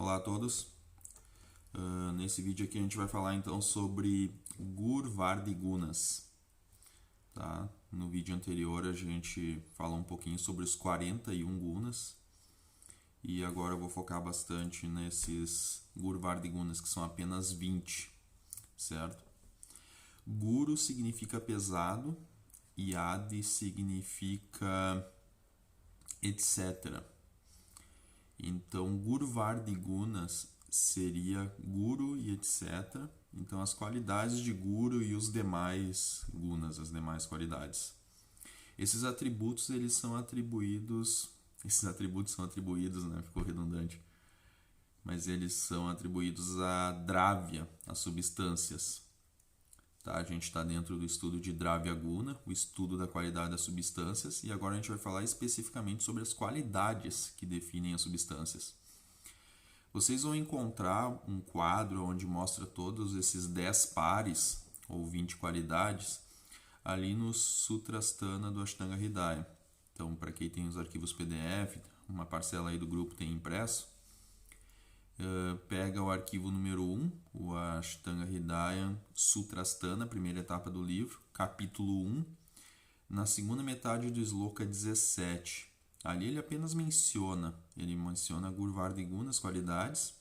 Olá a todos. Nesse vídeo aqui a gente vai falar então sobre Gurvardigunas. Tá? No vídeo anterior a gente falou um pouquinho sobre os 41 gunas e agora eu vou focar bastante nesses Gurvardigunas, que são apenas 20, certo? Guru significa pesado e Adi significa etc. Então, Gurvardigunas seria Guru e etc. Então, as qualidades de Guru e os demais gunas, as demais qualidades. Esses atributos, eles são atribuídos... né? Ficou redundante. Mas eles são atribuídos a Dravya, as substâncias. Tá? A gente está dentro do estudo de Dravya Guna, o estudo da qualidade das substâncias, e agora a gente vai falar especificamente sobre as qualidades que definem as substâncias. Vocês vão encontrar um quadro onde mostra todos esses 10 pares, ou 20 qualidades, ali no Sutrasthana do Ashtanga Hridaya. Então, para quem tem os arquivos PDF, uma parcela aí do grupo tem impresso, pega o arquivo número 1, o Ashtanga Hridaya Sutrasthana, primeira etapa do livro, capítulo 1, na segunda metade do Sloka 17. Ali ele apenas menciona Gurvardigunas, as qualidades,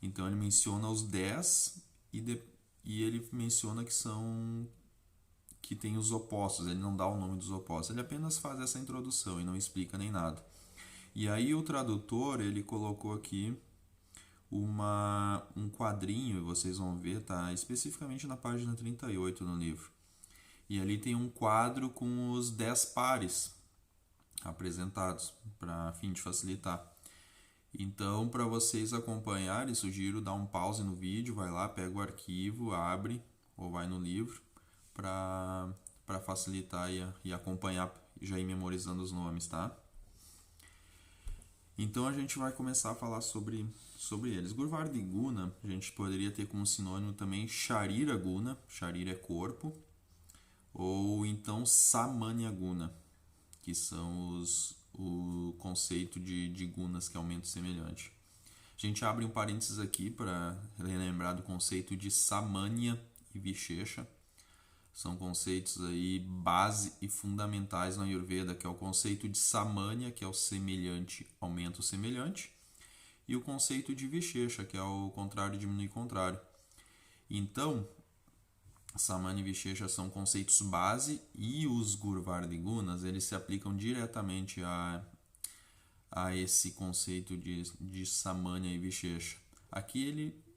então ele menciona os 10 e ele menciona que tem os opostos, ele não dá o nome dos opostos, ele apenas faz essa introdução e não explica nem nada. E aí o tradutor, ele colocou aqui um quadrinho, e vocês vão ver, tá especificamente na página 38 no livro. E ali tem um quadro com os 10 pares apresentados, para fim de facilitar. Então, para vocês acompanharem, sugiro dar um pause no vídeo, vai lá, pega o arquivo, abre, ou vai no livro, para facilitar e acompanhar, já ir memorizando os nomes, tá? Então a gente vai começar a falar sobre eles. Gurvardiguna, a gente poderia ter como sinônimo também Sharira Guna, Sharira é corpo, ou então Samanya Guna, que são o conceito de gunas, que é aumento semelhante. A gente abre um parênteses aqui para relembrar do conceito de Samanya e Vishesha. São conceitos aí base e fundamentais na Ayurveda, que é o conceito de Samanya, que é o semelhante, aumento semelhante, e o conceito de Vishesha, que é o contrário, diminuir contrário. Então, Samanya e Vishesha são conceitos base e os Gurvardigunas, eles se aplicam diretamente a esse conceito de Samanya e Vishesha. Aqui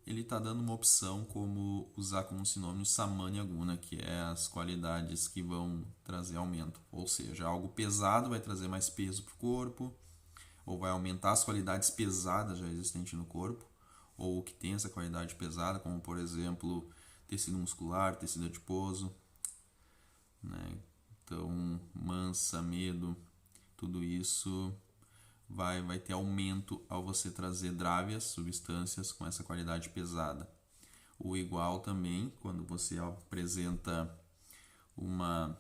ele está dando uma opção como usar como sinônimo Samanya Guna, que é as qualidades que vão trazer aumento. Ou seja, algo pesado vai trazer mais peso para o corpo, ou vai aumentar as qualidades pesadas já existentes no corpo, ou o que tem essa qualidade pesada, como por exemplo tecido muscular, tecido adiposo, né? Então, mansa, medo, tudo isso vai ter aumento ao você trazer drávias, substâncias com essa qualidade pesada. O igual também, quando você apresenta uma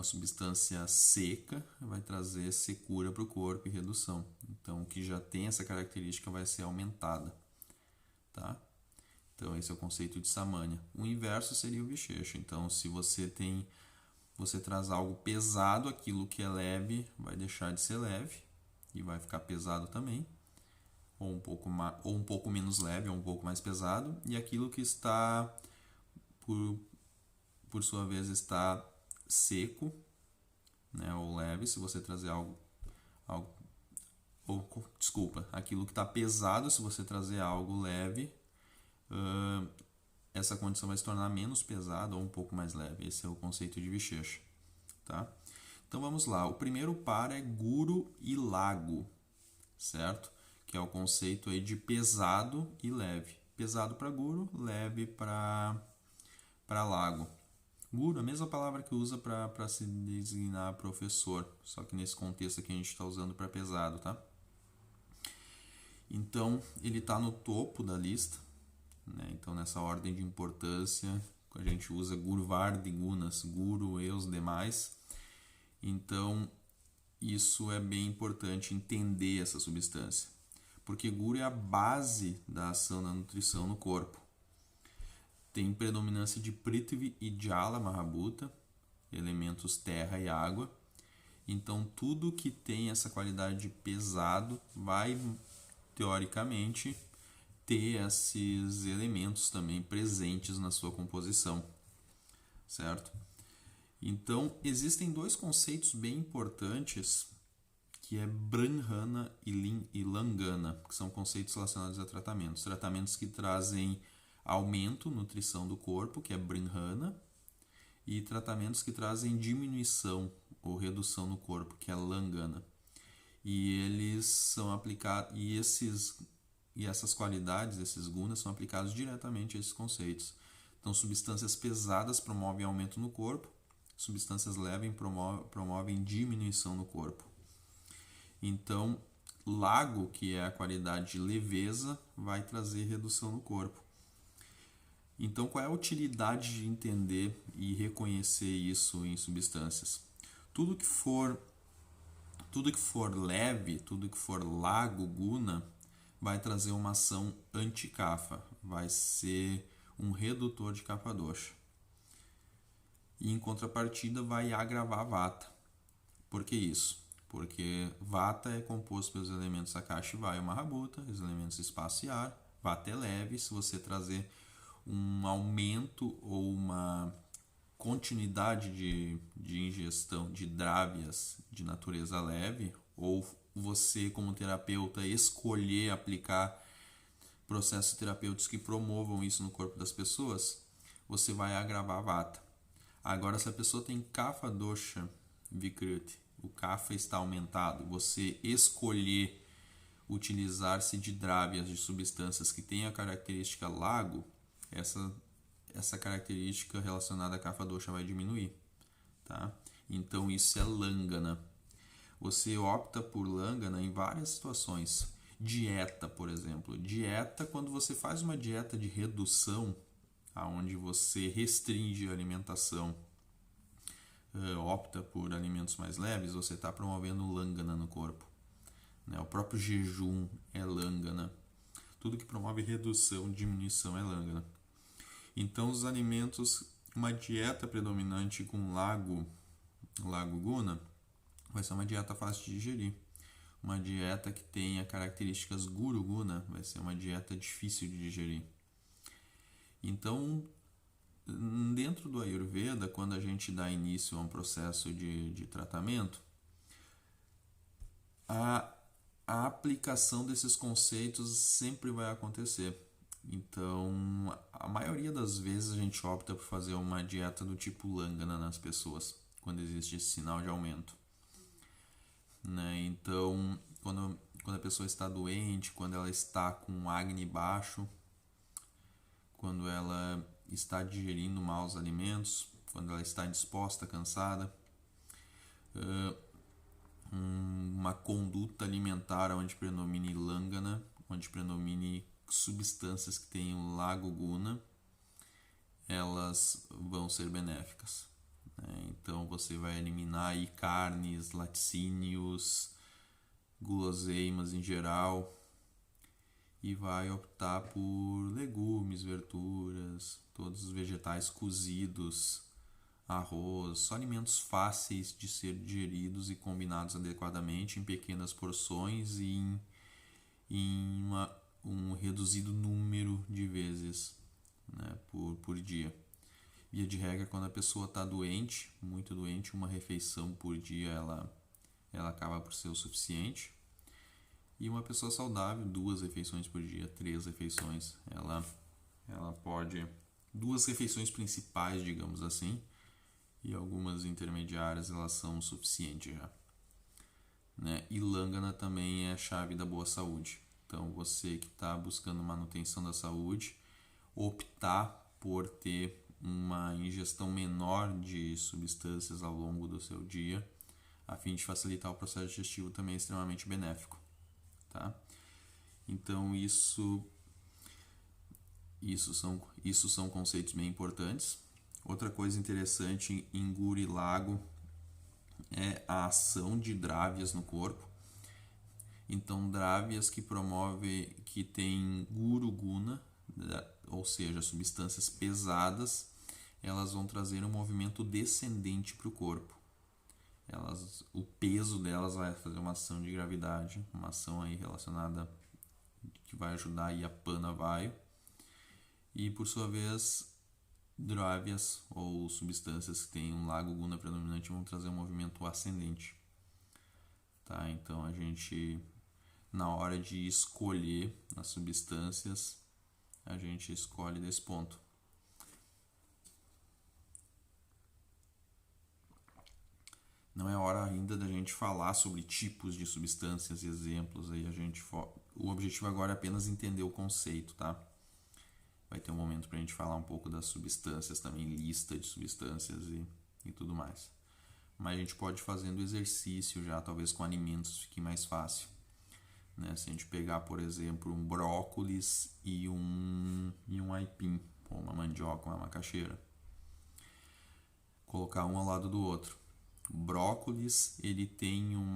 substância seca, vai trazer secura para o corpo e redução. Então, o que já tem essa característica vai ser aumentada. Tá? Então, esse é o conceito de Samanya. O inverso seria o Vishesha. Então, se você traz algo pesado, aquilo que é leve vai deixar de ser leve e vai ficar pesado também, ou um pouco menos leve, ou um pouco mais pesado, e aquilo que está, por sua vez, está seco, né, ou leve, se você trazer aquilo que está pesado, se você trazer algo leve, essa condição vai se tornar menos pesada ou um pouco mais leve. Esse é o conceito de Vishesha, tá? Então vamos lá, o primeiro par é Guru e Lago, certo? Que é o conceito aí de pesado e leve. Pesado para Guru, leve para Lago. Guru, a mesma palavra que usa para se designar professor, só que nesse contexto aqui a gente está usando para pesado, tá? Então ele está no topo da lista, né? Então nessa ordem de importância a gente usa Gurvardigunas, Guru e os demais. Então, isso é bem importante entender essa substância. porque gura é a base da ação da nutrição no corpo. Tem predominância de Prithvi e Jala Mahabhuta, elementos terra e água. Então, tudo que tem essa qualidade de pesado vai, teoricamente, ter esses elementos também presentes na sua composição, certo? Então, existem dois conceitos bem importantes, que é Brahmana e Langana, que são conceitos relacionados a tratamentos. Tratamentos que trazem aumento, nutrição do corpo, que é Brahmana, e tratamentos que trazem diminuição ou redução no corpo, que é Langana. E eles são aplicados, e essas qualidades, esses gunas, são aplicados diretamente a esses conceitos. Então, substâncias pesadas promovem aumento no corpo, substâncias leves promovem diminuição no corpo. Então, lago, que é a qualidade de leveza, vai trazer redução no corpo. Então, qual é a utilidade de entender e reconhecer isso em substâncias? Tudo que for leve, tudo que for lago, guna, vai trazer uma ação anti-kapha, vai ser um redutor de kapha dosha. E em contrapartida vai agravar vata. Por que isso? Porque vata é composto pelos elementos akasha, vayu, mahabhuta, os elementos espaço e ar. Vata é leve, se você trazer um aumento ou uma continuidade de ingestão de drávias de natureza leve, ou você como terapeuta escolher aplicar processos terapêuticos que promovam isso no corpo das pessoas, você vai agravar a vata. Agora, se a pessoa tem kapha dosha vikruti, o kapha está aumentado, você escolher utilizar-se de drávias, de substâncias que têm a característica lago, essa característica relacionada a kapha dosha vai diminuir, tá? Então isso é langana. Você opta por langana em várias situações. Dieta, por exemplo. Dieta, quando você faz uma dieta de redução, onde você restringe a alimentação, opta por alimentos mais leves, você está promovendo langana no corpo. O próprio jejum é langana. Tudo que promove redução, diminuição é langana. Então, os alimentos, uma dieta predominante com lago guna, vai ser uma dieta fácil de digerir. Uma dieta que tenha características guru guna vai ser uma dieta difícil de digerir. Então, dentro do Ayurveda, quando a gente dá início a um processo de tratamento, a aplicação desses conceitos sempre vai acontecer. Então, a maioria das vezes a gente opta por fazer uma dieta do tipo langana nas pessoas, quando existe esse sinal de aumento. Então, quando a pessoa está doente, quando ela está com Agni baixo, quando ela está digerindo mal os alimentos, quando ela está indisposta, cansada, uma conduta alimentar onde predomine langana, onde predomine substâncias que tenham lago guna, elas vão ser benéficas. Então você vai eliminar aí carnes, laticínios, guloseimas em geral, e vai optar por legumes, verduras, todos os vegetais cozidos, arroz, só alimentos fáceis de ser digeridos e combinados adequadamente em pequenas porções e em um reduzido número de vezes, por dia. Via de regra, quando a pessoa está doente, muito doente, uma refeição por dia ela acaba por ser o suficiente. E uma pessoa saudável, 2 refeições por dia, 3 refeições, ela pode... 2 refeições principais, digamos assim, e algumas intermediárias, elas são o suficiente já. E langana também é a chave da boa saúde. Então, você que está buscando manutenção da saúde, optar por ter uma ingestão menor de substâncias ao longo do seu dia, a fim de facilitar o processo digestivo, também é extremamente benéfico. Tá? Então, isso são conceitos bem importantes. Outra coisa interessante em gura e lago é a ação de drávias no corpo. Então, drávias que tem guru guna, ou seja, substâncias pesadas, elas vão trazer um movimento descendente para o corpo. O peso delas vai fazer uma ação de gravidade, uma ação aí relacionada que vai ajudar aí a pana vayu. E por sua vez, drávias ou substâncias que têm um lago guna predominante vão trazer um movimento ascendente. Tá? Então a gente, na hora de escolher as substâncias, a gente escolhe desse ponto. Não é hora ainda da gente falar sobre tipos de substâncias e exemplos. Aí o objetivo agora é apenas entender o conceito, tá? Vai ter um momento para a gente falar um pouco das substâncias também, lista de substâncias e tudo mais. Mas a gente pode ir fazendo exercício já, talvez com alimentos fique mais fácil. Né? Se a gente pegar, por exemplo, um brócolis e um aipim, ou uma mandioca, uma macaxeira. Colocar um ao lado do outro. O brócolis, ele tem um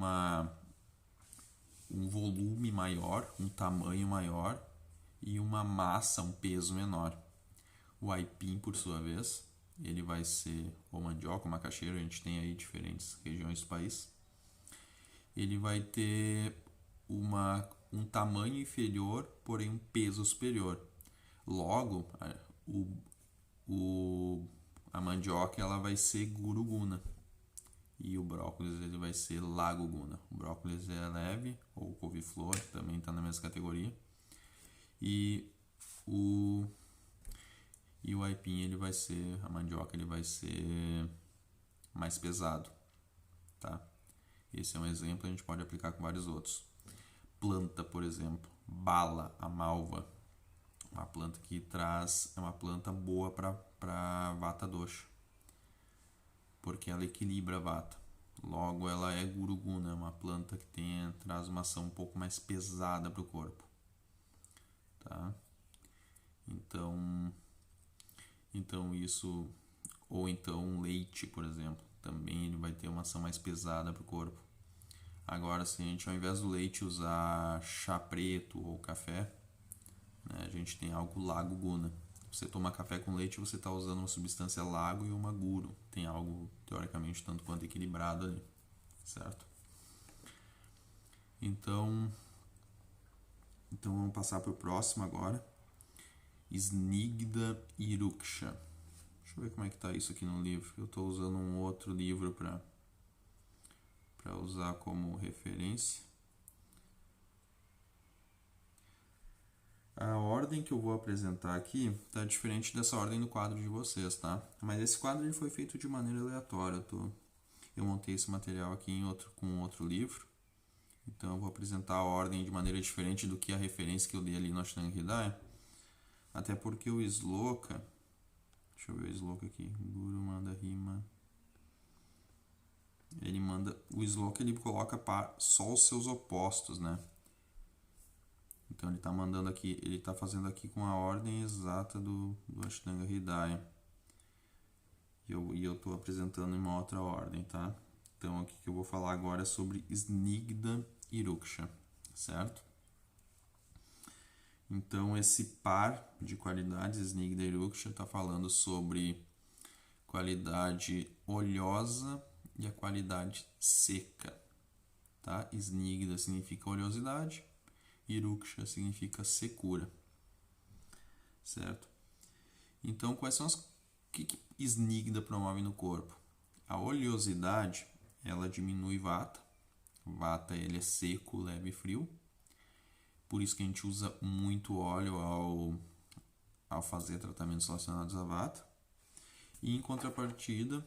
volume maior, um tamanho maior e uma massa, um peso menor. O aipim, por sua vez, ele vai ser, ou mandioca, ou macaxeira, a gente tem aí diferentes regiões do país. Ele vai ter um tamanho inferior, porém um peso superior. Logo, a mandioca ela vai ser guru guna e o brócolis ele vai ser lago guna. O brócolis é leve, ou couve-flor, também está na mesma categoria. E o aipim ele vai ser, a mandioca ele vai ser mais pesado, tá? Esse é um exemplo, a gente pode aplicar com vários outros. Planta, por exemplo, bala, a malva, uma planta que é uma planta boa para vata dosha, porque ela equilibra a vata. Logo, ela é guru guna, uma planta que traz uma ação um pouco mais pesada para o corpo, tá? Então isso, ou então leite, por exemplo, também ele vai ter uma ação mais pesada para o corpo. Agora, se a gente ao invés do leite usar chá preto ou café, né, a gente tem algo lago guna. Você toma café com leite, você está usando uma substância lago e uma guru. Tem algo teoricamente tanto quanto equilibrado ali, certo? Então vamos passar para o próximo agora. Snigdha Iruksha. Deixa eu ver como é que tá isso aqui no livro. Eu estou usando um outro livro para usar como referência. A ordem que eu vou apresentar aqui está diferente dessa ordem do quadro de vocês, tá? Mas esse quadro ele foi feito de maneira aleatória. Eu montei esse material aqui com outro livro. Então eu vou apresentar a ordem de maneira diferente do que a referência que eu dei ali no Ashtanga Hridaya. Até porque o Sloka, deixa eu ver o Sloka aqui, Guru manda rima. O Sloka ele coloca só os seus opostos, né? Então ele está mandando aqui, ele está fazendo aqui com a ordem exata do Ashtanga Hridaya. E eu estou apresentando em uma outra ordem, tá? Então aqui que eu vou falar agora é sobre Snigdha Iruksha, certo? Então esse par de qualidades, Snigdha Iruksha, está falando sobre qualidade oleosa e a qualidade seca, tá? Snigdha significa oleosidade, Iruksha significa secura, certo? Então quais são o que Snigdha promove no corpo? A oleosidade, ela diminui vata. Vata ele é seco, leve e frio. Por isso que a gente usa muito óleo ao fazer tratamentos relacionados a vata. E em contrapartida,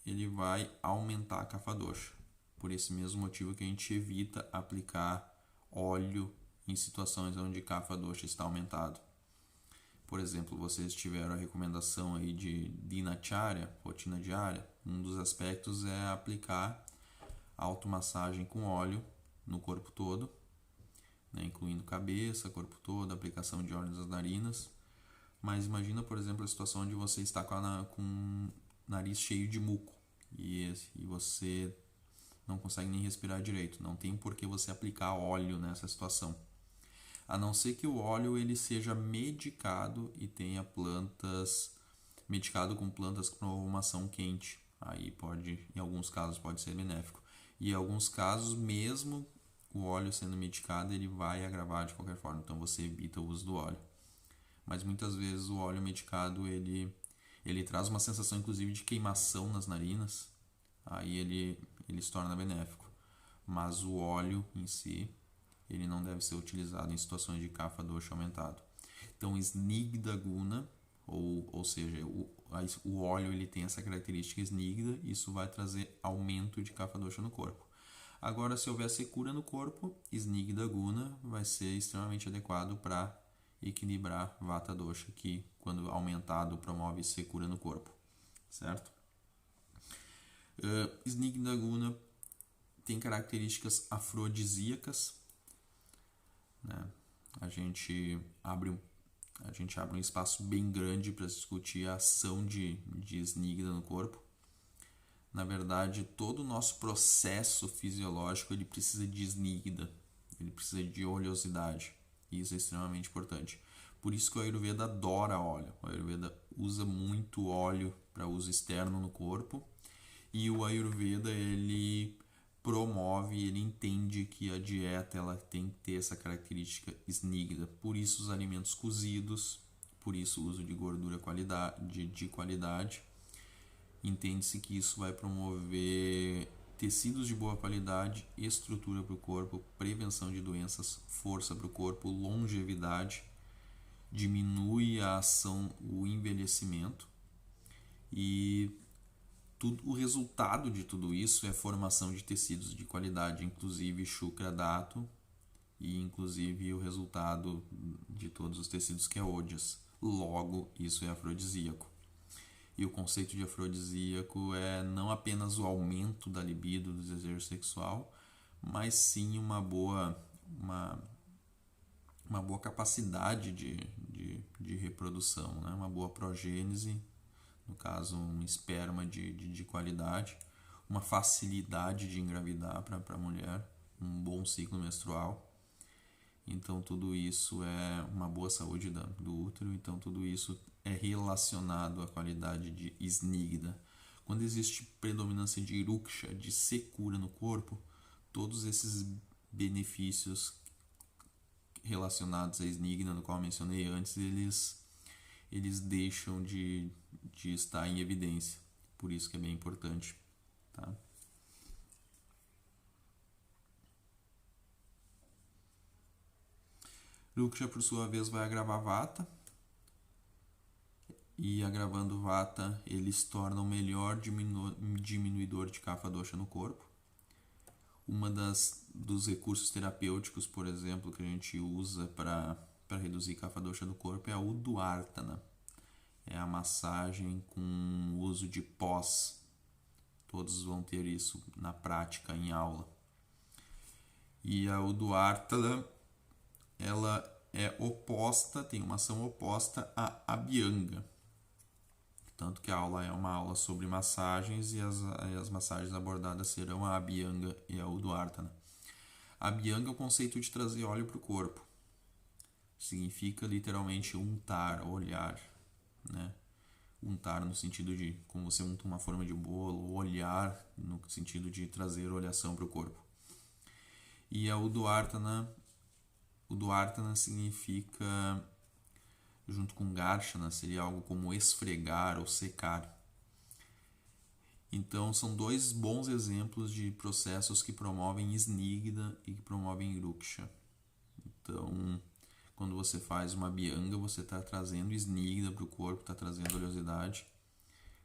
ele vai aumentar a kapha dosha. Por esse mesmo motivo que a gente evita aplicar óleo em situações onde kapha dosha está aumentado. Por exemplo, vocês tiveram a recomendação aí de dinacharya, rotina diária. Um dos aspectos é aplicar automassagem com óleo no corpo todo, né, incluindo cabeça, corpo todo, aplicação de óleo nas narinas. Mas imagina, por exemplo, a situação onde você está com o nariz cheio de muco e você não consegue nem respirar direito. Não tem por que você aplicar óleo nessa situação. A não ser que o óleo ele seja medicado e tenha plantas medicado com plantas com uma ação quente. Aí pode, em alguns casos pode ser benéfico. E em alguns casos, mesmo o óleo sendo medicado, ele vai agravar de qualquer forma. Então você evita o uso do óleo. Mas muitas vezes o óleo medicado ele traz uma sensação inclusive de queimação nas narinas. Aí ele se torna benéfico. Mas o óleo em si ele não deve ser utilizado em situações de kapha dosha aumentado. Então, Snigdha Guna, ou seja, o óleo ele tem essa característica Snigdha, isso vai trazer aumento de kapha dosha no corpo. Agora, se houver secura no corpo, Snigdha Guna vai ser extremamente adequado para equilibrar vata dosha, que quando aumentado promove secura no corpo, certo? Snigdha Guna tem características afrodisíacas, né? A gente abre um espaço bem grande para discutir a ação de Snigdha no corpo. Na verdade, todo o nosso processo fisiológico ele precisa de Snigdha, ele precisa de oleosidade. E isso é extremamente importante. Por isso que o Ayurveda adora óleo. O Ayurveda usa muito óleo para uso externo no corpo. E o Ayurveda ele promove, ele entende que a dieta ela tem que ter essa característica Snigdha. Por isso os alimentos cozidos, por isso o uso de gordura de qualidade. Entende-se que isso vai promover tecidos de boa qualidade, estrutura para o corpo, prevenção de doenças, força para o corpo, longevidade, diminui a ação, o envelhecimento e o resultado de tudo isso é a formação de tecidos de qualidade, inclusive Shukra Dhatu e inclusive o resultado de todos os tecidos que é Ojas. Logo, isso é afrodisíaco. E o conceito de afrodisíaco é não apenas o aumento da libido, do desejo sexual, mas sim uma boa capacidade de reprodução, né? Uma boa progênese, no caso um esperma de qualidade, uma facilidade de engravidar para a mulher, um bom ciclo menstrual. Então tudo isso é uma boa saúde do útero, então tudo isso é relacionado à qualidade de Snigdha. Quando existe predominância de Ruksha, de secura no corpo, todos esses benefícios relacionados a Snigdha, no qual eu mencionei antes, eles deixam de estar em evidência. Por isso que é bem importante. Tá? Ruksha, por sua vez, vai agravar Vata. E agravando Vata, ele se torna o melhor diminuidor de kapha dosha no corpo. Dos recursos terapêuticos, por exemplo, que a gente usa para reduzir kapha dosha no corpo é a Udvartana. É a massagem com uso de pós. Todos vão ter isso na prática, em aula. E a Udvartana, ela é oposta, tem uma ação oposta à Abhyanga. Tanto que a aula é uma aula sobre massagens e as massagens abordadas serão a Abhyanga e a Udvartana. Abhyanga é o conceito de trazer óleo para o corpo. Significa literalmente untar, olhar, né? Untar no sentido de como você unta uma forma de bolo, olhar no sentido de trazer oleação para o corpo. E a Udvartana significa, junto com Garshana, seria algo como esfregar ou secar. Então, são dois bons exemplos de processos que promovem Snigdha e que promovem Ruksha. Então, quando você faz uma Abhyanga, você está trazendo Snigdha para o corpo, está trazendo oleosidade.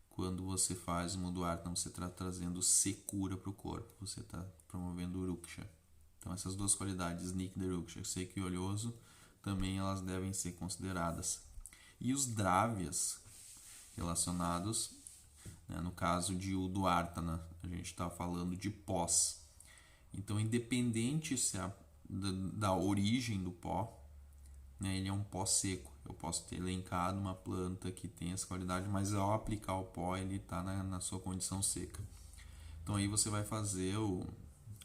Quando você faz uma Udvartana, você está trazendo secura para o corpo, você está promovendo Ruksha. Então, essas duas qualidades, Snigdha e Ruksha, seco e oleoso, também elas devem ser consideradas. E os Dravyas relacionados, né, no caso de Udvartana, a gente está falando de pós. Então, independente da origem do pó, né, ele é um pó seco. Eu posso ter elencado uma planta que tem essa qualidade, mas ao aplicar o pó, ele está na sua condição seca. Então aí você vai fazer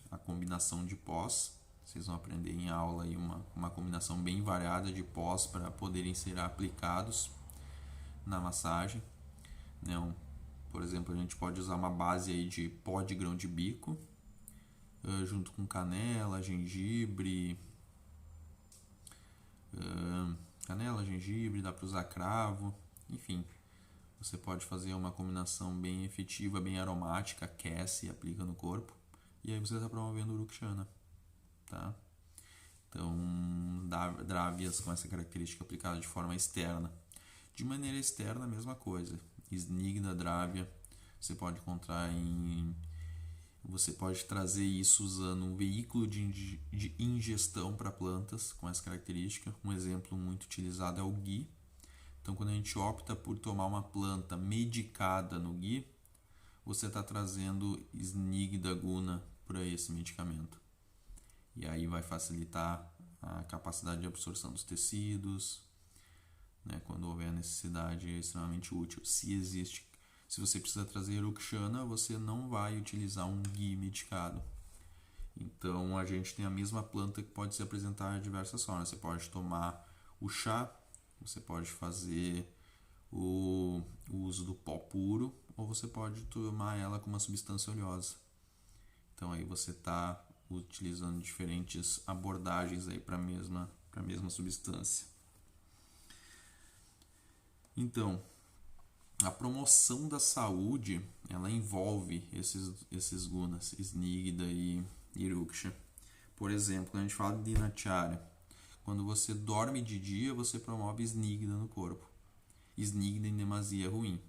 a combinação de pós. Vocês vão aprender em aula aí uma combinação bem variada de pós para poderem ser aplicados na massagem, né? Por exemplo, a gente pode usar uma base aí de pó de grão de bico, junto com canela, gengibre, dá para usar cravo, enfim. Você pode fazer uma combinação bem efetiva, bem aromática, aquece e aplica no corpo. E aí você está promovendo o Urukshana, tá? Então, drávias com essa característica aplicada de forma externa. De maneira externa, a mesma coisa. Snigda Dravya, você pode encontrar Você pode trazer isso usando um veículo de ingestão para plantas com essa característica. Um exemplo muito utilizado é o ghee. Então, quando a gente opta por tomar uma planta medicada no ghee, você está trazendo Snigda Guna para esse medicamento. E aí vai facilitar a capacidade de absorção dos tecidos, né? Quando houver necessidade, é extremamente útil. Se você precisa trazer Urukshana, você não vai utilizar um ghee medicado. Então a gente tem a mesma planta que pode se apresentar de diversas formas. Você pode tomar o chá, você pode fazer o uso do pó puro, ou você pode tomar ela com uma substância oleosa. Então aí você está utilizando diferentes abordagens aí para a mesma substância. Então, a promoção da saúde, ela envolve esses gunas, Snigda e Iruksha. Por exemplo, quando a gente fala de Dinacharya, quando você dorme de dia, você promove Snigda no corpo. Snigda em demasia é ruim.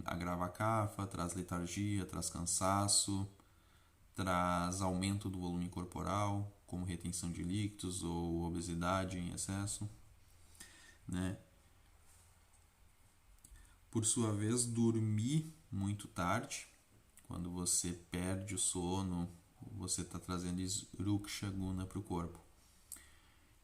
Agrava a kapha, traz letargia, traz cansaço, traz aumento do volume corporal, como retenção de líquidos ou obesidade em excesso, né? Por sua vez, dormir muito tarde, quando você perde o sono, você está trazendo Ruksha Guna para o corpo.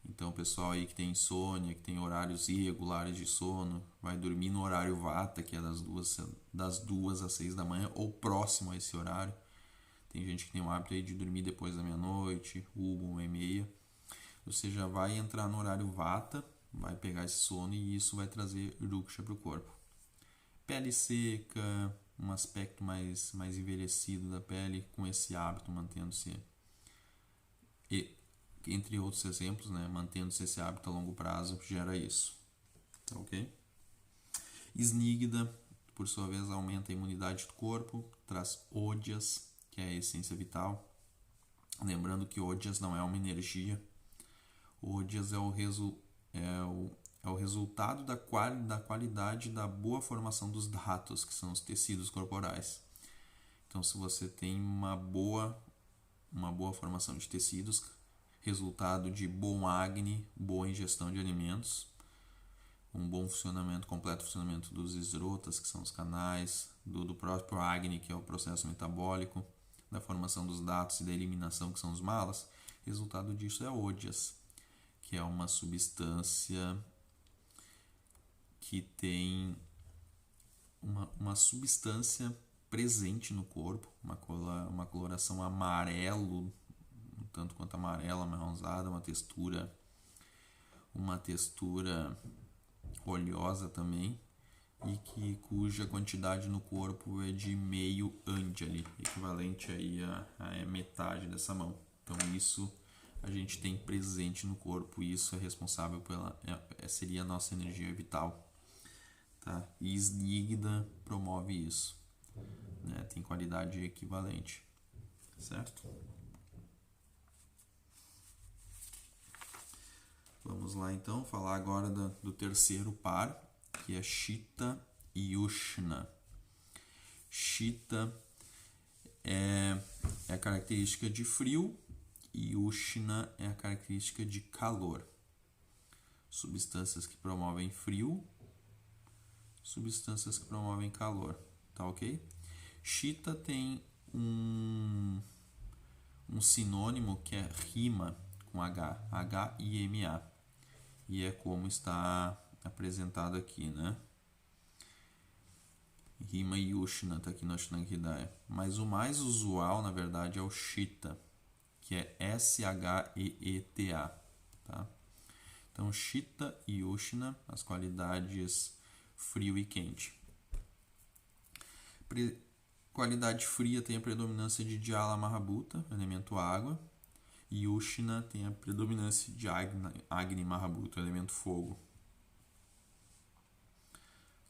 Então, o pessoal aí que tem insônia, que tem horários irregulares de sono, vai dormir no horário Vata, que é das 2 às 6 da manhã, ou próximo a esse horário. Tem gente que tem o hábito aí de dormir depois da meia-noite, 1h30. Você já vai entrar no horário Vata, vai pegar esse sono e isso vai trazer Ruksha para o corpo. Pele seca, um aspecto mais envelhecido da pele, com esse hábito mantendo-se, entre outros exemplos, né, mantendo-se esse hábito a longo prazo, gera isso. Tá ok? Snigda, por sua vez, aumenta a imunidade do corpo, traz Ojas, que é a essência vital. Lembrando que Ojas não é uma energia. Ojas é o resultado da qualidade da boa formação dos dhatus, que são os tecidos corporais. Então, se você tem uma boa formação de tecidos, resultado de bom Agni, boa ingestão de alimentos, um bom funcionamento, completo funcionamento dos esrotas, que são os canais, do próprio Agni, que é o processo metabólico, da formação dos dhatus e da eliminação, que são os malas, resultado disso é Ojas, que é uma substância que tem uma substância presente no corpo, uma coloração amarelo, um tanto quanto amarela, amarronzada, uma textura oleosa também, e cuja quantidade no corpo é de meio Anjali, equivalente aí a metade dessa mão. Então isso a gente tem presente no corpo, e isso é responsável seria a nossa energia vital. Tá? E Snigda promove isso, né? Tem qualidade equivalente, certo? Vamos lá então falar agora do terceiro par, que é Shita e Ushna. Shita é a característica de frio e Ushna é a característica de calor. Substâncias que promovem frio, substâncias que promovem calor, tá ok? Shita tem um sinônimo que é rima com H-I-M-A, e é como está apresentado aqui, né? Rima Ushna, tá aqui no Ashtanga Hridaya. Mas o mais usual, na verdade, é o Shita, que é Sheeta, tá? Então, Shita e Ushna, as qualidades frio e quente. Qualidade fria tem a predominância de Jala Mahabhuta, elemento água, e Ushna tem a predominância de Agni Mahabhuta, elemento fogo.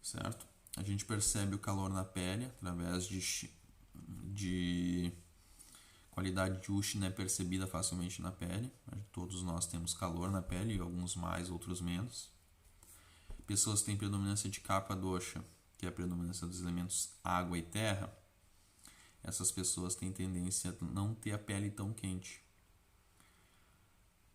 Certo? A gente percebe o calor na pele através de qualidade de Ushna é percebida facilmente na pele. Todos nós temos calor na pele, alguns mais, outros menos. Pessoas que têm predominância de Kapha Dosha, que é a predominância dos elementos água e terra, essas pessoas têm tendência a não ter a pele tão quente.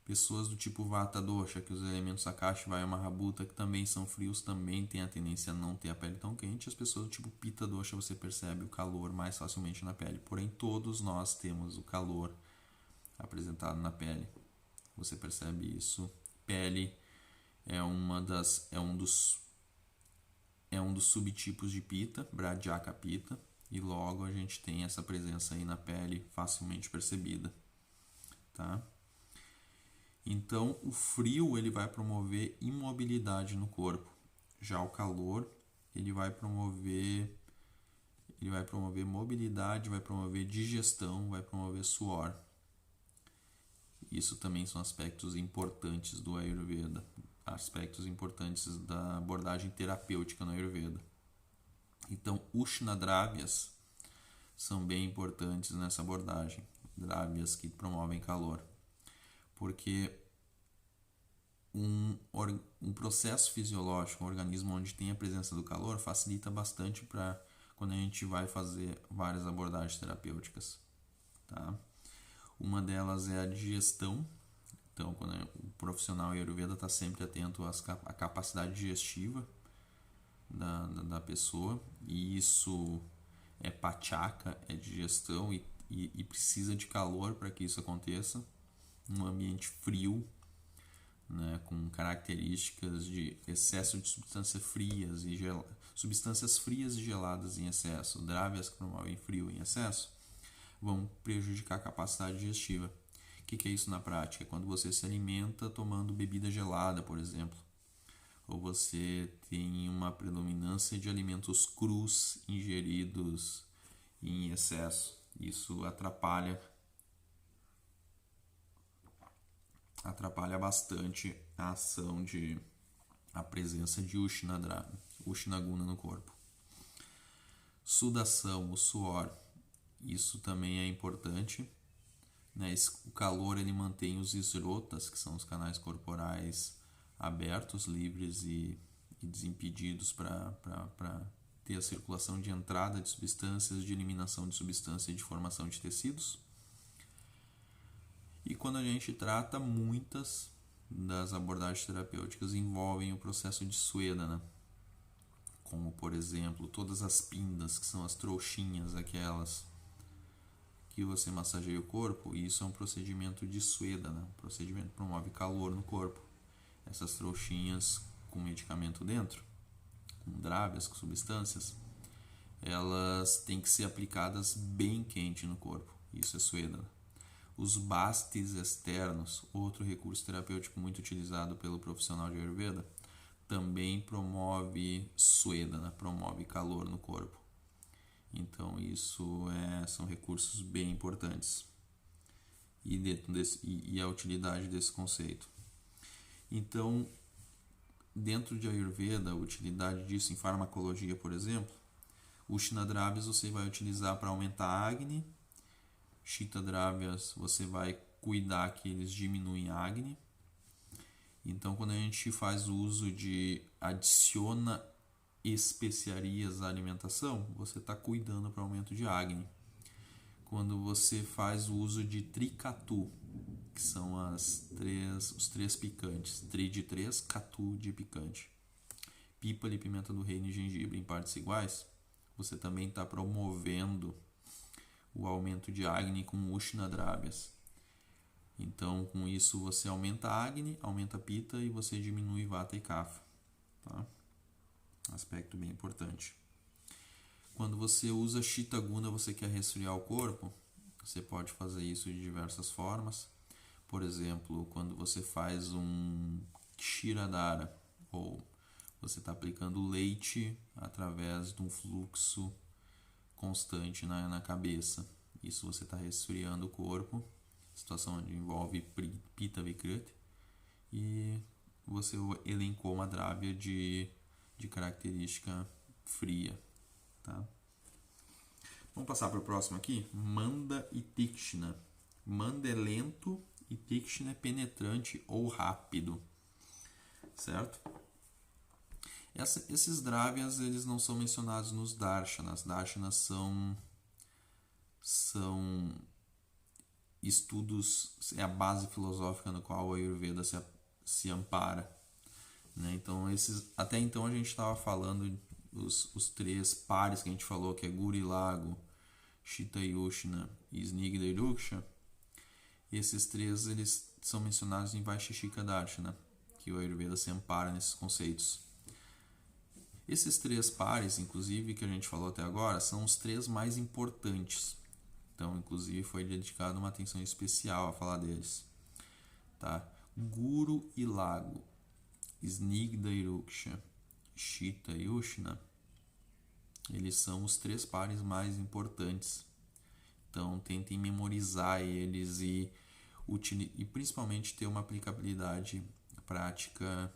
Pessoas do tipo Vata Dosha, que os elementos Akashi, Vaya, Mahabhuta, que também são frios, também têm a tendência a não ter a pele tão quente. As pessoas do tipo Pitta Dosha, você percebe o calor mais facilmente na pele. Porém, todos nós temos o calor apresentado na pele. Você percebe isso. Pele é um dos subtipos de Pitta, Brajaka Pitta, e logo a gente tem essa presença aí na pele facilmente percebida, tá? Então, o frio ele vai promover imobilidade no corpo. Já o calor ele vai promover mobilidade, vai promover digestão, vai promover suor. Isso também são aspectos importantes do Ayurveda, aspectos importantes da abordagem terapêutica no Ayurveda. Então, Ushna Dravyas são bem importantes nessa abordagem, Dravyas que promovem calor. Porque um processo fisiológico, um organismo onde tem a presença do calor, facilita bastante para quando a gente vai fazer várias abordagens terapêuticas. Tá? Uma delas é a digestão. Então, quando o profissional Ayurveda está sempre atento à capacidade digestiva da pessoa, e isso é pachaka, é digestão, e precisa de calor para que isso aconteça. Um ambiente frio, né, com características de excesso de substâncias frias e geladas em excesso, drávias que promovem frio em excesso, vão prejudicar a capacidade digestiva. O que é isso na prática? Quando você se alimenta tomando bebida gelada, por exemplo, ou você tem uma predominância de alimentos crus ingeridos em excesso, isso atrapalha bastante a ação a presença de Ushna Guna no corpo. Sudação, o suor, isso também é importante, né? O calor ele mantém os esrotas, que são os canais corporais, abertos, livres e desimpedidos para ter a circulação de entrada de substâncias, de eliminação de substâncias e de formação de tecidos. E quando a gente trata, muitas das abordagens terapêuticas envolvem o processo de Swedana, como, por exemplo, todas as pindas, que são as trouxinhas, aquelas que você massageia o corpo, e isso é um procedimento de Swedana, um procedimento que promove calor no corpo. Essas trouxinhas com medicamento dentro, com drávias, com substâncias, elas têm que ser aplicadas bem quente no corpo, isso é Swedana. Os bastes externos, outro recurso terapêutico muito utilizado pelo profissional de Ayurveda, também promove Swedana, promove calor no corpo. Então isso são recursos bem importantes e a utilidade desse conceito. Então, dentro de Ayurveda, a utilidade disso em farmacologia, por exemplo, Ushna Dravyas você vai utilizar para aumentar a Agni, Shita Dravyas você vai cuidar que eles diminuem a Agni. Então, quando a gente faz o uso adiciona especiarias à alimentação, você está cuidando para aumento de Agni. Quando você faz o uso de Trikatu, que são os três picantes, Tri de 3, Katu de picante, pípala e pimenta do reino e gengibre em partes iguais, você também está promovendo o aumento de Agni com Ushna Dravyas. Então, com isso, você aumenta a Agni, aumenta a Pitta e você diminui Vata e Kapha. Tá? Aspecto bem importante. Quando você usa Chitta Guna, você quer resfriar o corpo, você pode fazer isso de diversas formas. Por exemplo, quando você faz um Kshiradhara, ou você está aplicando leite através de um fluxo constante na cabeça. Isso você está resfriando o corpo, situação onde envolve Pitta Vikruti, e você elencou uma drábia de característica fria. Tá? Vamos passar para o próximo aqui. Manda e Tikshna. Manda é lento e Tikshna é penetrante ou rápido. Certo? Esses drávias eles não são mencionados nos darshanas. Darshanas são estudos, é a base filosófica no qual a Ayurveda se ampara. Né? Então, até então a gente estava falando os 3 pares que a gente falou, que é Guru e Lago, Chitta e Ushna e Snigdha e Ruksha. Esses 3 eles são mencionados em Vaisheshika Darshana, que o Ayurveda se ampara nesses conceitos. Esses 3 pares, inclusive, que a gente falou até agora, são os 3 mais importantes. Então, inclusive, foi dedicada uma atenção especial a falar deles. Tá? Guru e Lago, Snigdha e Ruksha, Chitta e Ushna, eles são os 3 pares mais importantes. Então, tentem memorizar eles e principalmente ter uma aplicabilidade prática.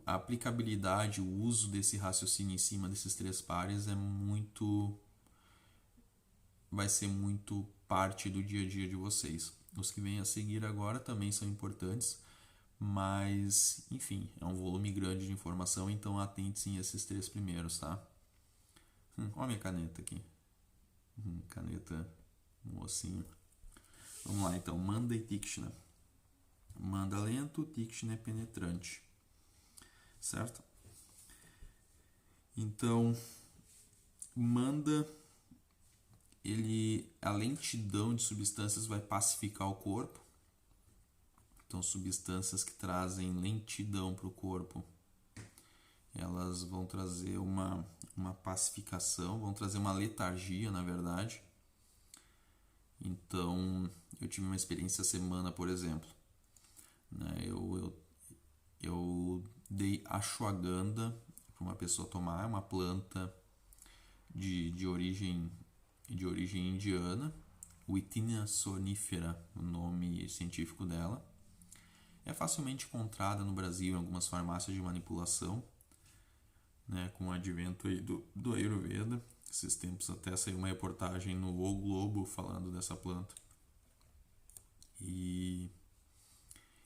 A aplicabilidade, o uso desse raciocínio em cima desses 3 pares vai ser muito parte do dia a dia de vocês. Os que vêm a seguir agora também são importantes, mas, enfim, é um volume grande de informação, então atente-se a esses 3 primeiros, tá? Olha a minha caneta aqui. Caneta mocinho. Vamos lá, então. Manda e Tikshna. Manda lento, Tikshna é penetrante. Certo? Então, Manda, a lentidão de substâncias vai pacificar o corpo. Então, substâncias que trazem lentidão para o corpo, elas vão trazer uma pacificação, vão trazer uma letargia, na verdade. Então, eu tive uma experiência essa semana, por exemplo. Né? Eu dei ashwagandha para uma pessoa tomar, uma planta de origem indiana, Withinia sonifera, o nome científico dela. É facilmente encontrada no Brasil em algumas farmácias de manipulação, né, com o advento aí do Ayurveda. Esses tempos até saiu uma reportagem no O Globo falando dessa planta. E,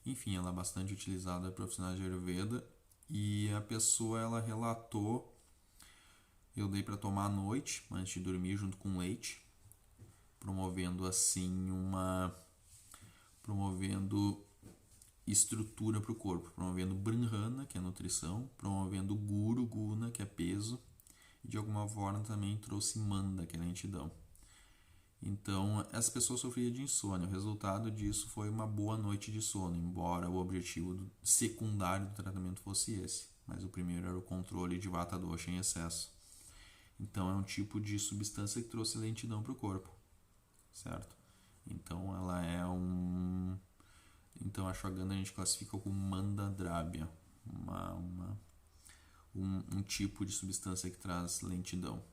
enfim, ela é bastante utilizada por profissionais de Ayurveda. E a pessoa, ela relatou, eu dei para tomar à noite, antes de dormir, junto com leite, promovendo assim promovendo estrutura para o corpo, promovendo Brahmana, que é nutrição, promovendo Guru, Guna, que é peso, e de alguma forma também trouxe Manda, que é lentidão. Então, essa pessoa sofria de insônia. O resultado disso foi uma boa noite de sono, embora o objetivo secundário do tratamento fosse esse. Mas o primeiro era o controle de Vata Dosha em excesso. Então, é um tipo de substância que trouxe lentidão para o corpo, certo? Então, ela é Então, a ashwagandha a gente classifica como Manda Drabya, um tipo de substância que traz lentidão.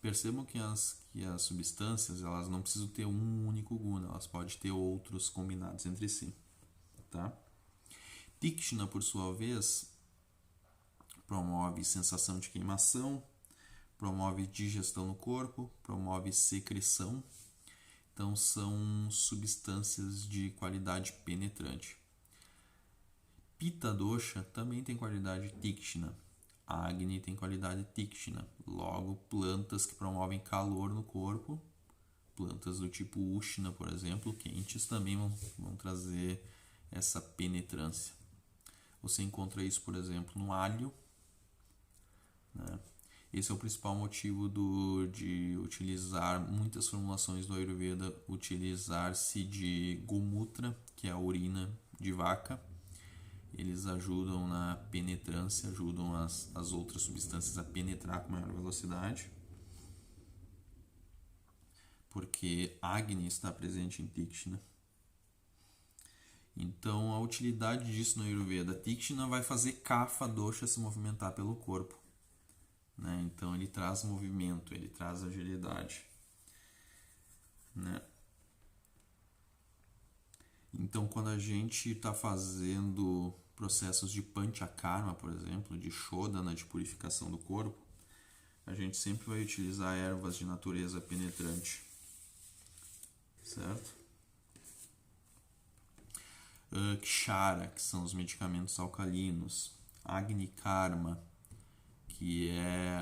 Percebam que as substâncias, elas não precisam ter um único guna, elas podem ter outros combinados entre si. Tá? Tikshna, por sua vez, promove sensação de queimação, promove digestão no corpo, promove secreção. Então, são substâncias de qualidade penetrante. Pitta Dosha também tem qualidade Tikshna. Agni tem qualidade Tikshna. Logo, plantas que promovem calor no corpo, plantas do tipo Ushna, por exemplo, quentes, também vão trazer essa penetrância. Você encontra isso, por exemplo, no alho, né? Esse é o principal motivo de utilizar muitas formulações do Ayurveda, utilizar-se de Gomutra, que é a urina de vaca. Eles ajudam na penetrância, ajudam as outras substâncias a penetrar com maior velocidade. porque Agni está presente em Tikshna. Então, a utilidade disso no Ayurveda, Tikshna vai fazer Kapha Dosha se movimentar pelo corpo, né? Então, ele traz movimento, ele traz agilidade, né? Então, quando a gente está fazendo processos de Panchakarma, por exemplo, de Shodhana, de purificação do corpo, a gente sempre vai utilizar ervas de natureza penetrante, certo? Kshara, que são os medicamentos alcalinos, Agni Karma, que é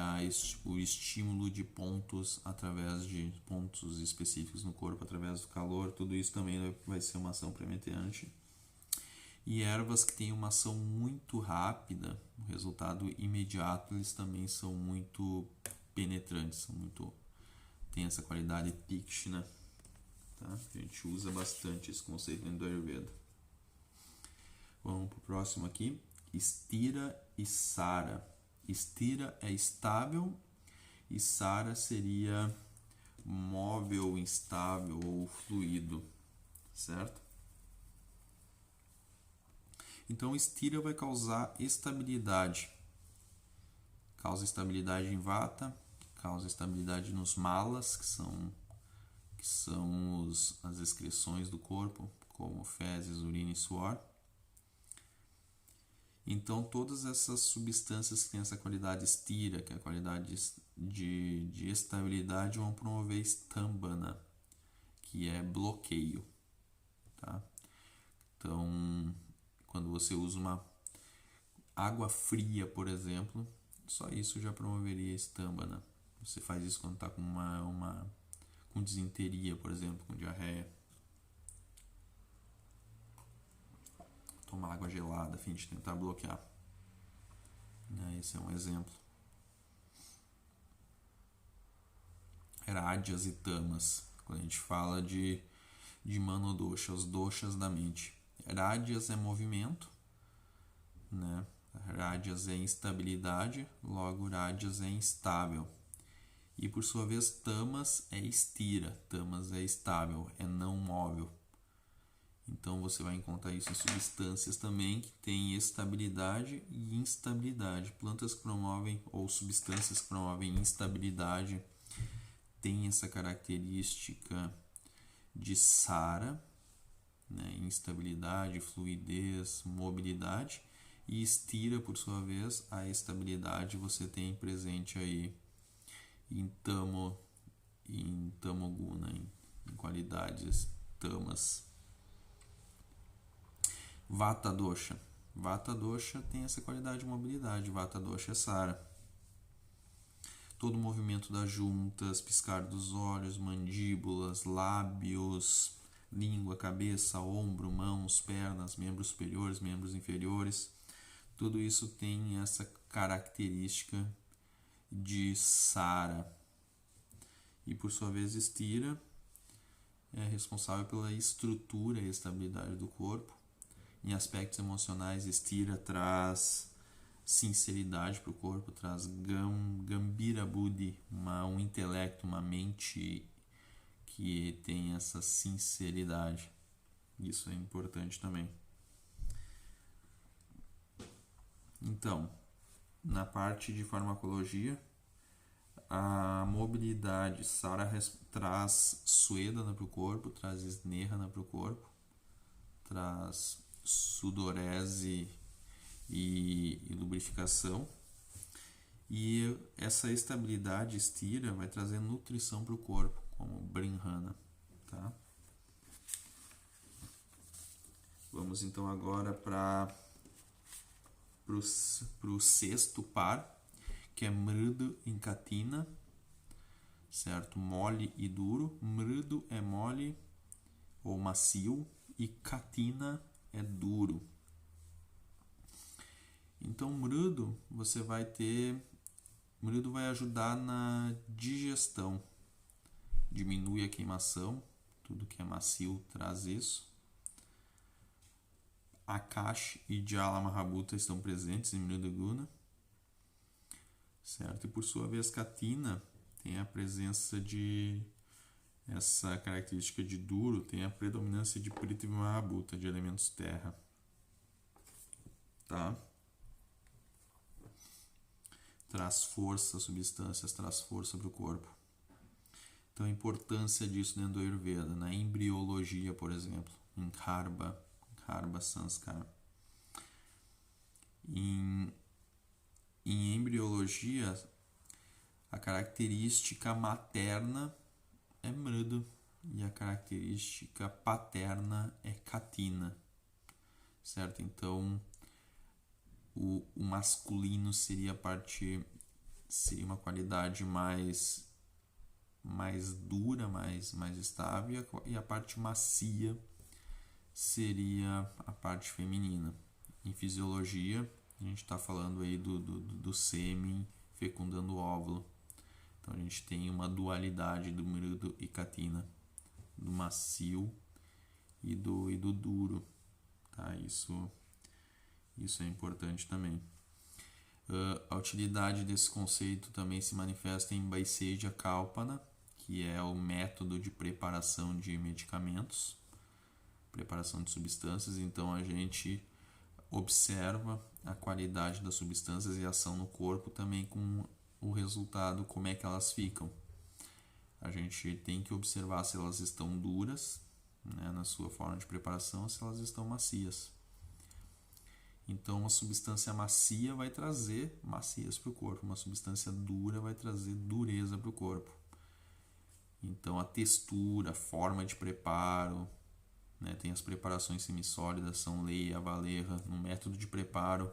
o estímulo de pontos através de pontos específicos no corpo, através do calor, tudo isso também vai ser uma ação premetrante. E ervas que têm uma ação muito rápida, o resultado imediato, eles também são muito penetrantes, tem essa qualidade Tikshna, tá? A gente usa bastante esse conceito dentro do Ayurveda. Vamos para o próximo aqui. Stira e Sara. Stira é estável e Sara seria móvel, instável ou fluido, certo? Então, Stira vai causar estabilidade. Causa estabilidade em Vata, causa estabilidade nos malas, que são as excreções do corpo, como fezes, urina e suor. Então, todas essas substâncias que têm essa qualidade stira, que é a qualidade de estabilidade, vão promover stambhana, que é bloqueio, tá? Então, quando você usa uma água fria, por exemplo, só isso já promoveria stambhana. Você faz isso quando está com disenteria, por exemplo, com diarreia. Tomar água gelada a fim de tentar bloquear. Esse é um exemplo. Rádias e tamas. Quando a gente fala de manodosha, os doshas da mente. Rádias é movimento, né? Rádias é instabilidade, logo rádias é instável. E por sua vez, tamas é estira, tamas é estável, é não móvel. Então você vai encontrar isso em substâncias também que têm estabilidade e instabilidade. Plantas que promovem ou substâncias que promovem instabilidade têm essa característica de Sara, né? Instabilidade, fluidez, mobilidade. E estira, por sua vez, a estabilidade você tem presente aí em Tamoguna, em qualidades tamas. Vata Dosha. Vata Dosha tem essa qualidade de mobilidade. Vata Dosha é Sara. Todo o movimento das juntas, piscar dos olhos, mandíbulas, lábios, língua, cabeça, ombro, mãos, pernas, membros superiores, membros inferiores. Tudo isso tem essa característica de Sara. E por sua vez, Stira é responsável pela estrutura e estabilidade do corpo. Em aspectos emocionais, Stira traz sinceridade para o corpo, traz Gambhira Buddhi, um intelecto, uma mente que tem essa sinceridade. Isso é importante também. Então, na parte de farmacologia, a mobilidade, Sara traz Swedana para o corpo, traz Snehana para o corpo, traz sudorese e lubrificação. E essa estabilidade estira vai trazer nutrição para o corpo, como Brinhana, tá? Vamos então agora para o sexto par, que é Mridu em Katina, certo? Mole e duro. Mridu é mole ou macio e Katina é duro. Então, Mridu Mridu vai ajudar na digestão, diminui a queimação, tudo que é macio traz isso. Akash e Jala Mahabhuta estão presentes em Mridu Guna, certo? E por sua vez, Katina tem a presença de essa característica de duro tem a predominância de Prithvi Mahabhuta, de elementos terra. Tá? Traz força, substâncias, traz força para o corpo. Então a importância disso dentro do Ayurveda, na embriologia, por exemplo, em Karba Sanskar. Em embriologia, a característica materna é Mridu e a característica paterna é Katina, certo? Então o masculino seria uma qualidade mais dura, mais estável, e a parte macia seria a parte feminina. Em fisiologia, a gente está falando aí do sêmen fecundando o óvulo. Então a gente tem uma dualidade do Mridu e Katina, do macio e do duro. Tá? Isso é importante também. A utilidade desse conceito também se manifesta em Vaisesha Kalpana, que é o método de preparação de medicamentos, preparação de substâncias. Então a gente observa a qualidade das substâncias e a ação no corpo também com o resultado, como é que elas ficam. A gente tem que observar se elas estão duras, né, na sua forma de preparação, se elas estão macias. Então uma substância macia vai trazer maciez para o corpo, uma substância dura vai trazer dureza para o corpo. Então a textura, a forma de preparo, né, tem as preparações semissólidas, São Leia, Valerra. No método de preparo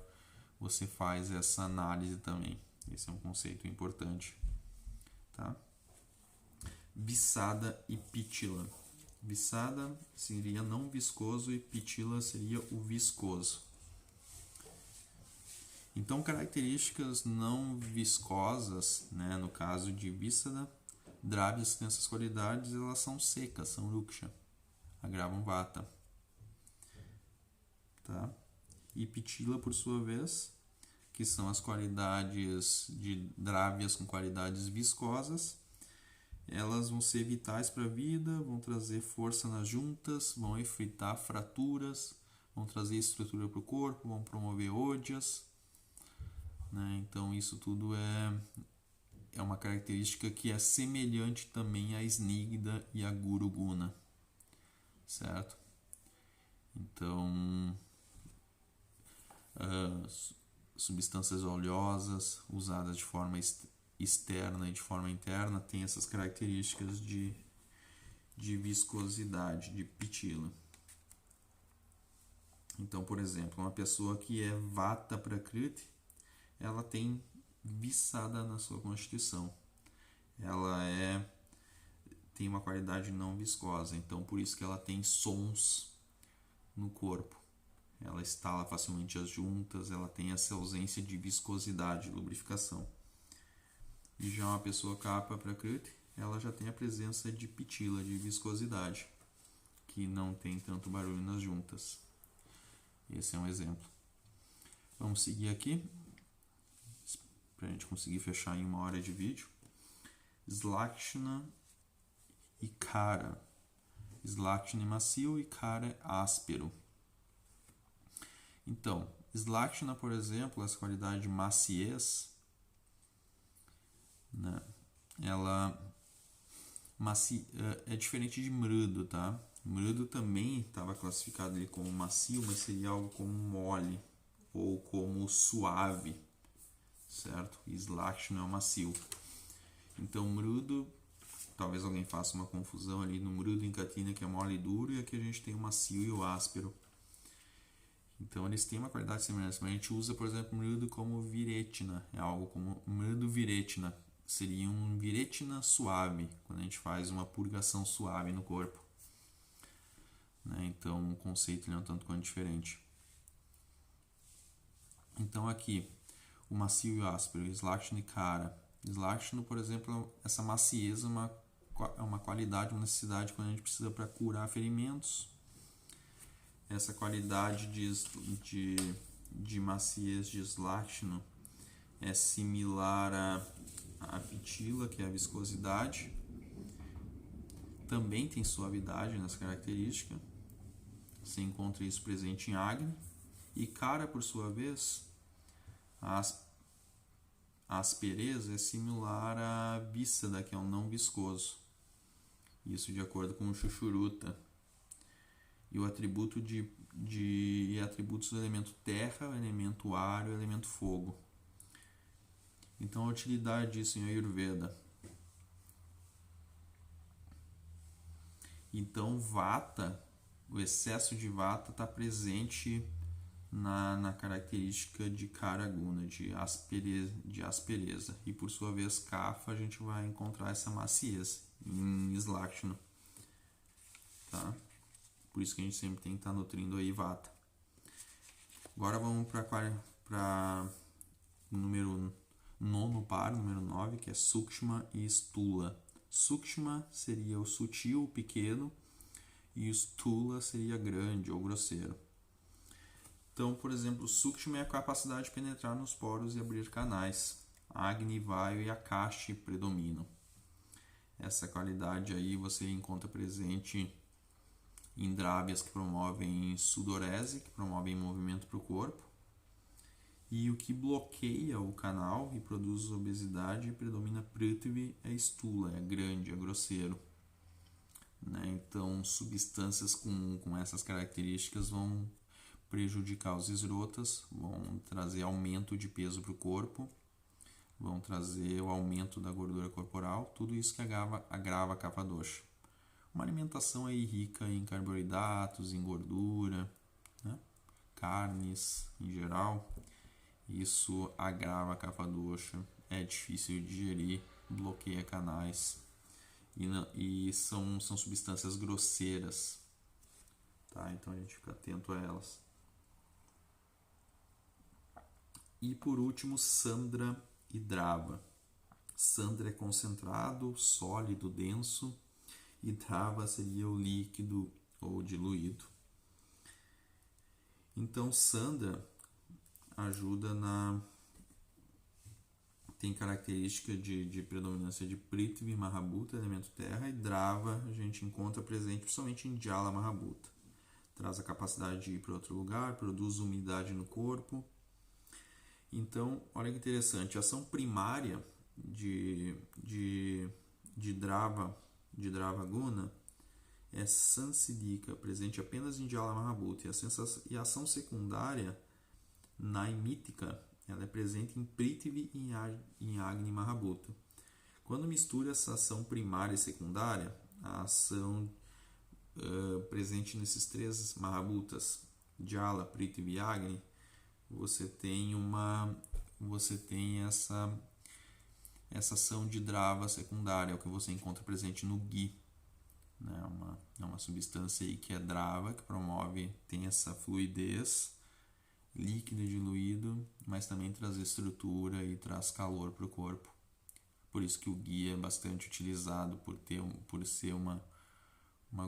você faz essa análise também. Esse é um conceito importante. Tá? Bissada e Pitila. Bissada seria não viscoso e Pitila seria o viscoso. Então, características não viscosas, né, no caso de Bissada, Dravyas que têm essas qualidades, elas são secas, são ruksha, agravam vata. Tá? E Pitila, por sua vez, que são as qualidades de Dravyas com qualidades viscosas, elas vão ser vitais para a vida, vão trazer força nas juntas, vão evitar fraturas, vão trazer estrutura para o corpo, vão promover ódias, né? Então isso tudo é uma característica que é semelhante também à Snigdha e à Guru Guna, certo? Então substâncias oleosas usadas de forma externa e de forma interna têm essas características de viscosidade, de Pitila. Então, por exemplo, uma pessoa que é Vata Prakriti, ela tem Bissada na sua constituição. Ela tem uma qualidade não viscosa, então por isso que ela tem sons no corpo. Ela estala facilmente as juntas, ela tem essa ausência de viscosidade, lubrificação. E já uma pessoa Kapha Prakriti, ela já tem a presença de Pitila, de viscosidade, que não tem tanto barulho nas juntas. Esse é um exemplo. Vamos seguir aqui, para a gente conseguir fechar em 1 hora de vídeo. Slakshana e Kara. Slakshana é macio e Kara é áspero. Então, Slakshana, por exemplo, essa qualidade de maciez, né, ela é diferente de Mridu, tá? Mridu também estava classificado ali como macio, mas seria algo como mole ou como suave, certo? E Slakshana é o macio. Então, Mridu, talvez alguém faça uma confusão ali no Mridu e Katina, que é mole e duro, e aqui a gente tem o macio e o áspero. Então, eles têm uma qualidade semelhante, mas a gente usa, por exemplo, Mridu como Viretina, é algo como Mridu Viretina, seria um Viretina suave, quando a gente faz uma purgação suave no corpo. Né? Então, o conceito é um tanto quanto diferente. Então, aqui, o macio e o áspero, Slakshana e Kara. Slakshana, por exemplo, essa macieza é uma qualidade, uma necessidade quando a gente precisa para curar ferimentos. Essa qualidade de maciez de Slakshana é similar a Pitila, que é a viscosidade. também tem suavidade nessa característica. Você encontra isso presente em Agni. E Kara, por sua vez, a aspereza é similar à víscera, que é um não viscoso. Isso de acordo com o Sushruta. E o atributo atributos do elemento terra, o elemento ar e o elemento fogo. Então a utilidade disso em Ayurveda. Então Vata, o excesso de Vata está presente na característica de Kara Guna, de aspereza. E por sua vez, Kapha, a gente vai encontrar essa maciez em Slakshana. Tá? Por isso que a gente sempre tem que estar nutrindo aí Vata. Agora vamos para número 9, número 9, que é Sukshma e Stula. Sukshma seria o sutil, o pequeno, e Stula seria grande ou grosseiro. Então, por exemplo, Sukshma é a capacidade de penetrar nos poros e abrir canais. Agni, Vayu e Akashi predominam. Essa qualidade aí você encontra presente em Drávias, que promovem sudorese, que promovem movimento para o corpo. E o que bloqueia o canal e produz obesidade e predomina Prithvi é Stula, é grande, é grosseiro. Né? Então, substâncias com essas características vão prejudicar os esrotas, vão trazer aumento de peso para o corpo, vão trazer o aumento da gordura corporal, tudo isso que agrava a Kapha Dosha. Uma alimentação aí rica em carboidratos, em gordura, né? Carnes em geral, isso agrava a Kapha Dosha, é difícil de digerir, bloqueia canais e são substâncias grosseiras, tá? Então a gente fica atento a elas. E por último, Sandra e Drava. Sandra é concentrado, sólido, denso, e Drava seria o líquido ou diluído. Então Sandra ajuda tem característica de predominância de Prithvi Mahabhuta, elemento terra, e Drava a gente encontra presente principalmente em Jala Mahabhuta. Traz a capacidade de ir para outro lugar, produz umidade no corpo. Então, olha que interessante, a ação primária de Drava Guna é Sansiddhika, presente apenas em Jala Mahabhuta, e a ação secundária, Naimítica, ela é presente em Prithvi e em Agni Mahabhuta. Quando mistura essa ação primária e secundária, a ação presente nesses três Mahabhutas, Jala, Prithvi e Agni, você tem essa ação de Drava secundária, é o que você encontra presente no Ghee. Né? É uma substância aí que é Drava, que tem essa fluidez, líquido e diluído, mas também traz estrutura e traz calor para o corpo. Por isso que o Ghee é bastante utilizado por ser uma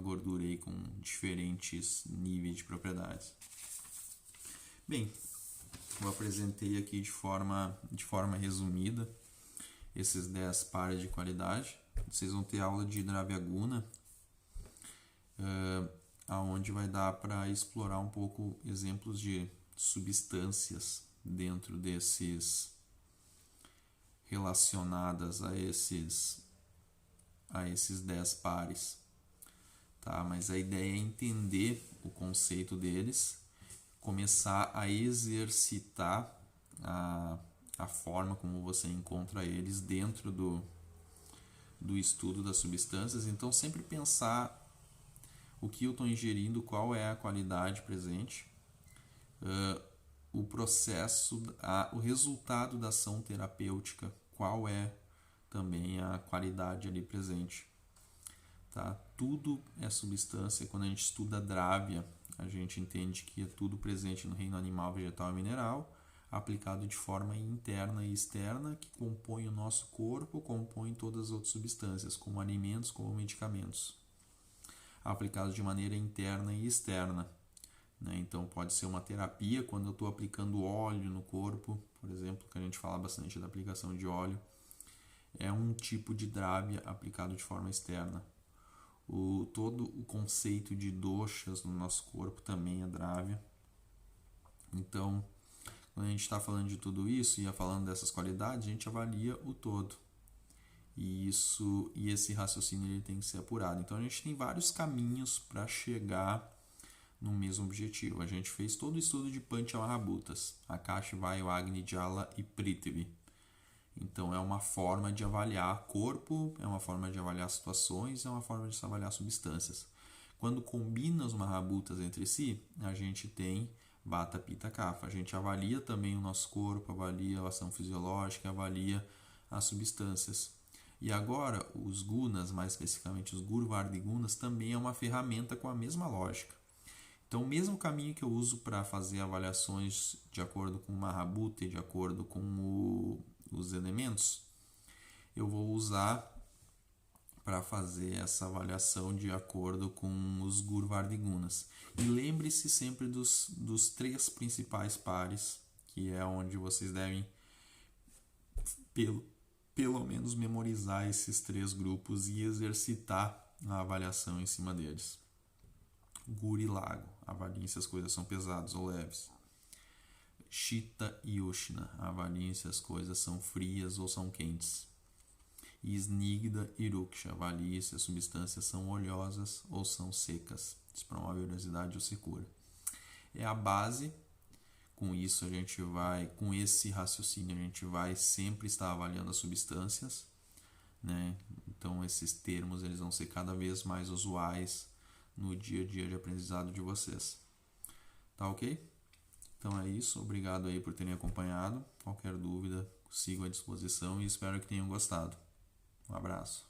gordura aí com diferentes níveis de propriedades. Bem, eu apresentei aqui de forma resumida esses 10 pares de qualidade. Vocês vão ter aula de Dravya Guna, aonde vai dar para explorar um pouco exemplos de substâncias dentro desses relacionadas a esses 10 pares. Tá? Mas a ideia é entender o conceito deles, começar a exercitar a forma como você encontra eles dentro do estudo das substâncias. Então, sempre pensar o que eu estou ingerindo, qual é a qualidade presente, o processo, o resultado da ação terapêutica, qual é também a qualidade ali presente. Tá? Tudo é substância. Quando a gente estuda Dravya, a gente entende que é tudo presente no reino animal, vegetal e mineral, aplicado de forma interna e externa, que compõe o nosso corpo, compõe todas as outras substâncias, como alimentos, como medicamentos, aplicados de maneira interna e externa. Né? Então pode ser uma terapia, quando eu estou aplicando óleo no corpo, por exemplo, que a gente fala bastante da aplicação de óleo, é um tipo de Dravya aplicado de forma externa. Todo o conceito de doshas no nosso corpo também é Dravya. Então, quando a gente está falando de tudo isso e falando dessas qualidades, a gente avalia o todo. E esse raciocínio ele tem que ser apurado. Então, a gente tem vários caminhos para chegar no mesmo objetivo. A gente fez todo o estudo de Panchamahabhutas, Akash, Vayu, Agni, Jala e Prithvi. Então, é uma forma de avaliar corpo, é uma forma de avaliar situações, é uma forma de se avaliar substâncias. Quando combina os Mahabhutas entre si, a gente tem Vata, Pitta, Kapha. A gente avalia também o nosso corpo, avalia a ação fisiológica, avalia as substâncias. E agora, os gunas, mais especificamente os Gurvardi Gunas, também é uma ferramenta com a mesma lógica. Então, o mesmo caminho que eu uso para fazer avaliações de acordo com o Mahabhuta e de acordo com os elementos, eu vou usar para fazer essa avaliação de acordo com os Gurvardi Gunas. E lembre-se sempre dos 3 principais pares, que é onde vocês devem pelo menos memorizar esses 3 grupos e exercitar a avaliação em cima deles. Guru e Lago, avaliem se as coisas são pesadas ou leves. Shita e Ushna, avaliem se as coisas são frias ou são quentes. E Snigda e Ruksha, avaliem se as substâncias são oleosas ou são secas. Isso promove a oleosidade ou secura. É a base. Com isso com esse raciocínio, a gente vai sempre estar avaliando as substâncias, né? Então esses termos eles vão ser cada vez mais usuais no dia a dia de aprendizado de vocês. Tá ok? Então é isso. Obrigado aí por terem acompanhado. Qualquer dúvida, sigo à disposição e espero que tenham gostado. Um abraço.